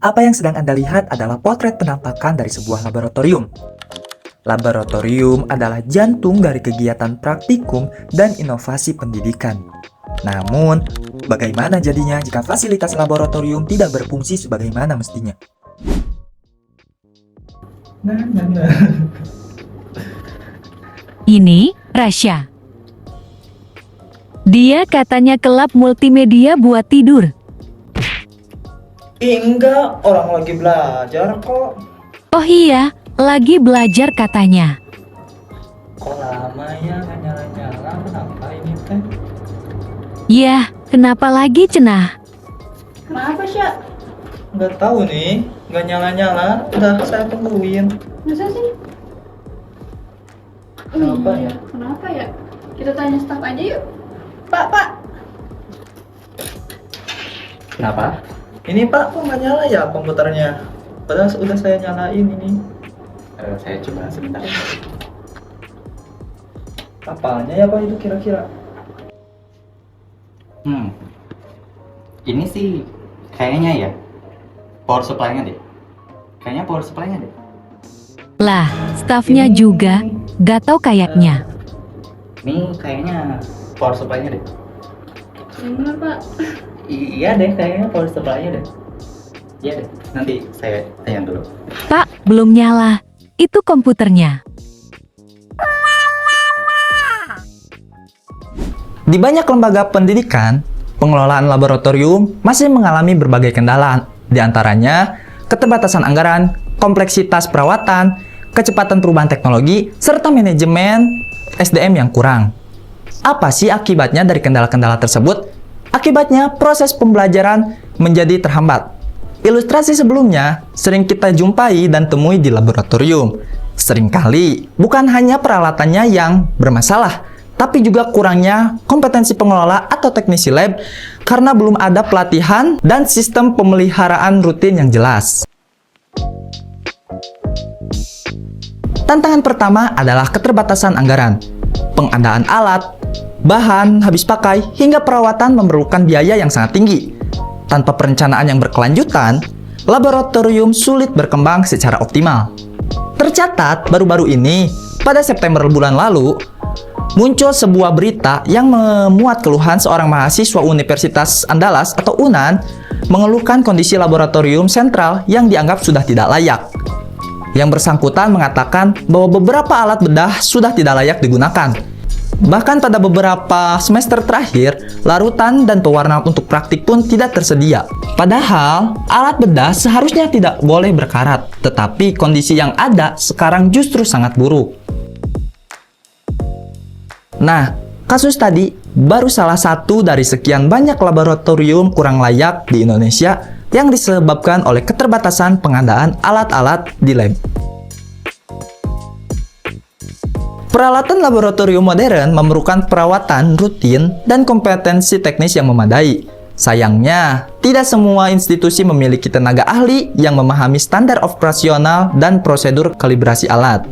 Apa yang sedang Anda lihat adalah potret penampakan dari sebuah laboratorium. Laboratorium adalah jantung dari kegiatan praktikum dan inovasi pendidikan. Namun, bagaimana jadinya jika fasilitas laboratorium tidak berfungsi sebagaimana mestinya? Ini Rasya. Dia katanya kelab multimedia buat tidur. Enggak, orang lagi belajar kok. Oh iya, lagi belajar katanya. Kok lama ya nggak nyala-nyala, kenapa ini teh? Yah, kenapa lagi cenah? Kenapa, Sya? Nggak tahu nih, nggak nyala-nyala, udah saya tungguin. Masa sih? Kenapa Iya, ya? Kenapa ya? Kita tanya staf aja yuk. Pak. Kenapa? Ini Pak, kok nggak nyala ya komputernya? Padahal udah saya nyalain ini. Saya coba sebentar. Apanya ya Pak itu kira-kira? Ini sih kayaknya ya power supply-nya deh. Kayaknya power supply-nya deh. Lah, stafnya juga gak tau kayaknya. Ini kayaknya power supply-nya deh. Bener, Pak. Iya deh, kayaknya power supply-nya deh. Iya deh, nanti saya tanya dulu. Pak, belum nyala. Itu komputernya. Di banyak lembaga pendidikan, pengelolaan laboratorium masih mengalami berbagai kendala, di antaranya keterbatasan anggaran, kompleksitas perawatan, kecepatan perubahan teknologi, serta manajemen SDM yang kurang. Apa sih akibatnya dari kendala-kendala tersebut? Akibatnya proses pembelajaran menjadi terhambat. Ilustrasi sebelumnya sering kita jumpai dan temui di laboratorium. Seringkali bukan hanya peralatannya yang bermasalah, tapi juga kurangnya kompetensi pengelola atau teknisi lab karena belum ada pelatihan dan sistem pemeliharaan rutin yang jelas. Tantangan pertama adalah keterbatasan anggaran. Pengadaan alat, bahan habis pakai, hingga perawatan memerlukan biaya yang sangat tinggi. Tanpa perencanaan yang berkelanjutan, laboratorium sulit berkembang secara optimal. Tercatat baru-baru ini, pada September bulan lalu, muncul sebuah berita yang memuat keluhan seorang mahasiswa Universitas Andalas atau UNAN mengeluhkan kondisi laboratorium sentral yang dianggap sudah tidak layak. Yang bersangkutan mengatakan bahwa beberapa alat bedah sudah tidak layak digunakan. Bahkan pada beberapa semester terakhir, larutan dan pewarna untuk praktik pun tidak tersedia. Padahal, alat bedah seharusnya tidak boleh berkarat, tetapi kondisi yang ada sekarang justru sangat buruk. Nah, kasus tadi baru salah satu dari sekian banyak laboratorium kurang layak di Indonesia yang disebabkan oleh keterbatasan pengadaan alat-alat di lab. Peralatan laboratorium modern memerlukan perawatan rutin dan kompetensi teknis yang memadai. Sayangnya, tidak semua institusi memiliki tenaga ahli yang memahami standar operasional dan prosedur kalibrasi alat.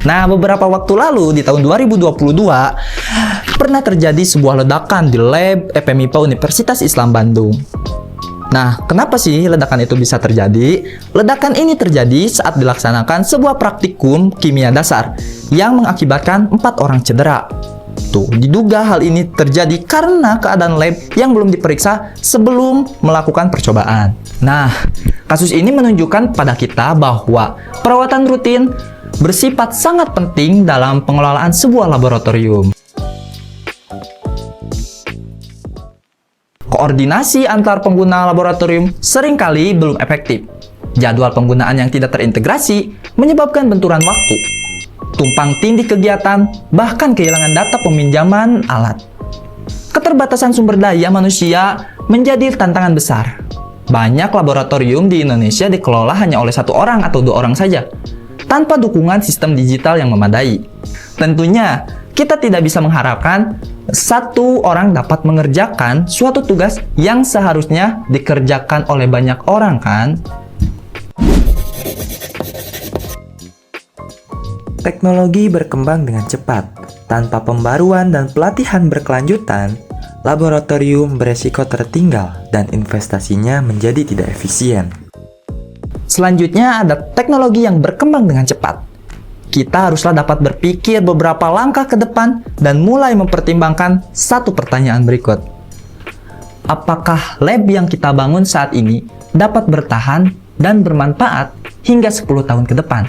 Nah, beberapa waktu lalu di tahun 2022, pernah terjadi sebuah ledakan di lab FMIPA Universitas Islam Bandung. Nah, kenapa sih ledakan itu bisa terjadi? Ledakan ini terjadi saat dilaksanakan sebuah praktikum kimia dasar yang mengakibatkan 4 orang cedera. Tuh, diduga hal ini terjadi karena keadaan lab yang belum diperiksa sebelum melakukan percobaan. Nah, kasus ini menunjukkan pada kita bahwa perawatan rutin bersifat sangat penting dalam pengelolaan sebuah laboratorium. Koordinasi antar pengguna laboratorium seringkali belum efektif. Jadwal penggunaan yang tidak terintegrasi menyebabkan benturan waktu, tumpang tindih kegiatan, bahkan kehilangan data peminjaman alat. Keterbatasan sumber daya manusia menjadi tantangan besar. Banyak laboratorium di Indonesia dikelola hanya oleh 1 orang atau 2 orang saja, tanpa dukungan sistem digital yang memadai. Tentunya, kita tidak bisa mengharapkan 1 orang dapat mengerjakan suatu tugas yang seharusnya dikerjakan oleh banyak orang, kan? Teknologi berkembang dengan cepat. Tanpa pembaruan dan pelatihan berkelanjutan, laboratorium beresiko tertinggal dan investasinya menjadi tidak efisien. Selanjutnya ada teknologi yang berkembang dengan cepat. Kita haruslah dapat berpikir beberapa langkah ke depan dan mulai mempertimbangkan satu pertanyaan berikut. Apakah lab yang kita bangun saat ini dapat bertahan dan bermanfaat hingga 10 tahun ke depan?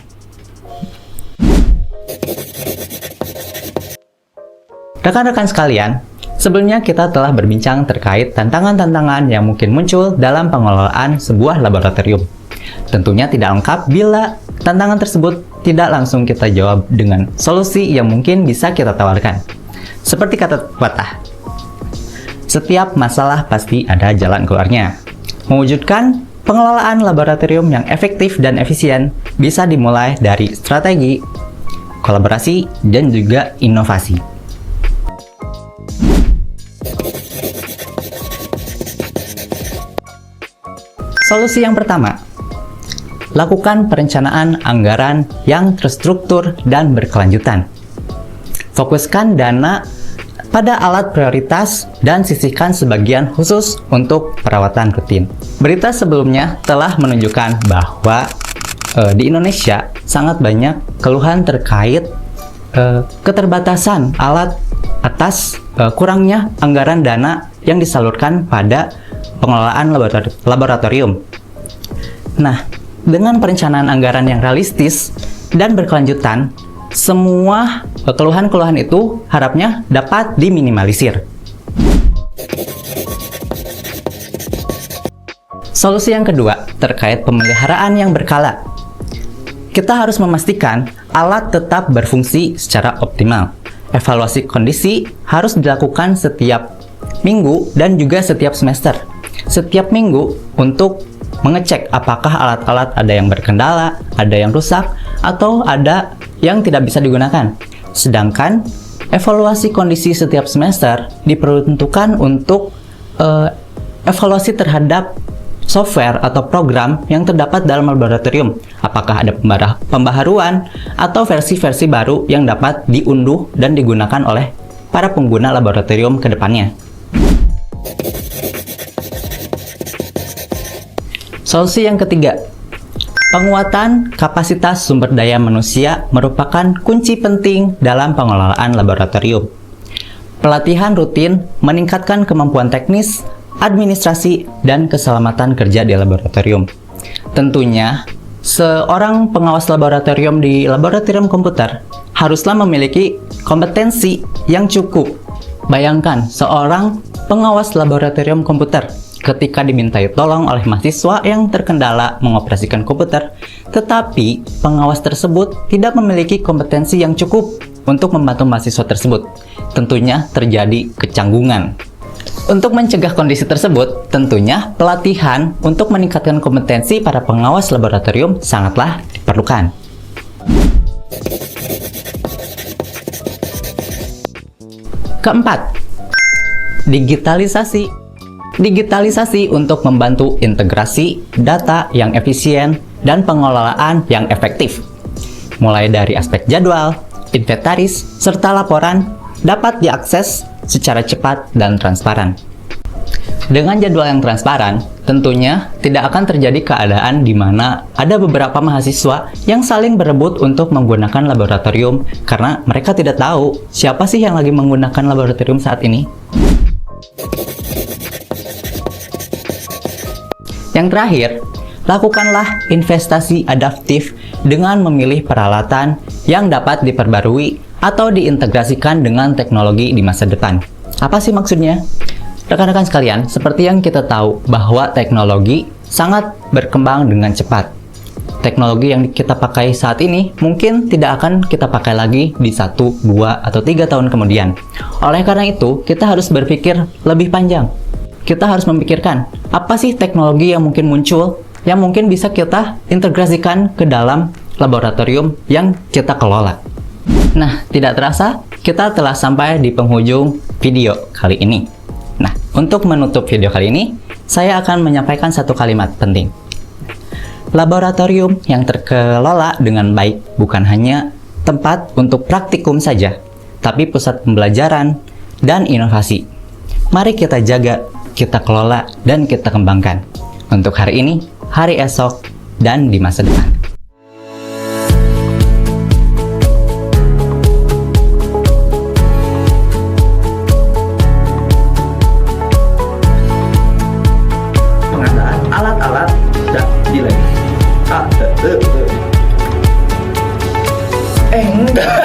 Rekan-rekan sekalian, sebelumnya kita telah berbincang terkait tantangan-tantangan yang mungkin muncul dalam pengelolaan sebuah laboratorium. Tentunya tidak lengkap bila tantangan tersebut tidak langsung kita jawab dengan solusi yang mungkin bisa kita tawarkan. Seperti kata pepatah, setiap masalah pasti ada jalan keluarnya. Mewujudkan pengelolaan laboratorium yang efektif dan efisien bisa dimulai dari strategi, kolaborasi, dan juga inovasi. Solusi yang pertama, lakukan perencanaan anggaran yang terstruktur dan berkelanjutan. Fokuskan dana pada alat prioritas dan sisihkan sebagian khusus untuk perawatan rutin. Berita sebelumnya telah menunjukkan bahwa di Indonesia sangat banyak keluhan terkait keterbatasan alat atas kurangnya anggaran dana yang disalurkan pada pengelolaan laboratorium. Nah, dengan perencanaan anggaran yang realistis dan berkelanjutan, semua keluhan-keluhan itu harapnya dapat diminimalisir. Solusi yang kedua terkait pemeliharaan yang berkala. Kita harus memastikan alat tetap berfungsi secara optimal. Evaluasi kondisi harus dilakukan setiap minggu dan juga setiap semester. Setiap minggu untuk mengecek apakah alat-alat ada yang berkendala, ada yang rusak, atau ada yang tidak bisa digunakan. Sedangkan evaluasi kondisi setiap semester diperuntukkan untuk evaluasi terhadap software atau program yang terdapat dalam laboratorium. Apakah ada pembaharuan atau versi-versi baru yang dapat diunduh dan digunakan oleh para pengguna laboratorium ke depannya. Solusi yang ketiga, penguatan kapasitas sumber daya manusia merupakan kunci penting dalam pengelolaan laboratorium. Pelatihan rutin meningkatkan kemampuan teknis, administrasi, dan keselamatan kerja di laboratorium. Tentunya, seorang pengawas laboratorium di laboratorium komputer haruslah memiliki kompetensi yang cukup. Bayangkan, seorang pengawas laboratorium komputer ketika dimintai tolong oleh mahasiswa yang terkendala mengoperasikan komputer, tetapi pengawas tersebut tidak memiliki kompetensi yang cukup untuk membantu mahasiswa tersebut. Tentunya terjadi kecanggungan. Untuk mencegah kondisi tersebut, tentunya pelatihan untuk meningkatkan kompetensi para pengawas laboratorium sangatlah diperlukan. Keempat, digitalisasi. Digitalisasi untuk membantu integrasi data yang efisien dan pengelolaan yang efektif. Mulai dari aspek jadwal, inventaris, serta laporan dapat diakses secara cepat dan transparan. Dengan jadwal yang transparan, tentunya tidak akan terjadi keadaan di mana ada beberapa mahasiswa yang saling berebut untuk menggunakan laboratorium karena mereka tidak tahu siapa sih yang lagi menggunakan laboratorium saat ini. Yang terakhir, lakukanlah investasi adaptif dengan memilih peralatan yang dapat diperbarui atau diintegrasikan dengan teknologi di masa depan. Apa sih maksudnya? Rekan-rekan sekalian, seperti yang kita tahu bahwa teknologi sangat berkembang dengan cepat. Teknologi yang kita pakai saat ini mungkin tidak akan kita pakai lagi di 1, 2, atau 3 tahun kemudian. Oleh karena itu, kita harus berpikir lebih panjang. Kita harus memikirkan, apa sih teknologi yang mungkin muncul, yang mungkin bisa kita integrasikan ke dalam laboratorium yang kita kelola. Nah, tidak terasa, kita telah sampai di penghujung video kali ini. Nah, untuk menutup video kali ini, saya akan menyampaikan satu kalimat penting. Laboratorium yang terkelola dengan baik bukan hanya tempat untuk praktikum saja, tapi pusat pembelajaran dan inovasi. Mari kita jaga, kita kelola, dan kita kembangkan. Untuk hari ini, hari esok, dan di masa depan. Pengadaan alat-alat dan nilai. Enggak.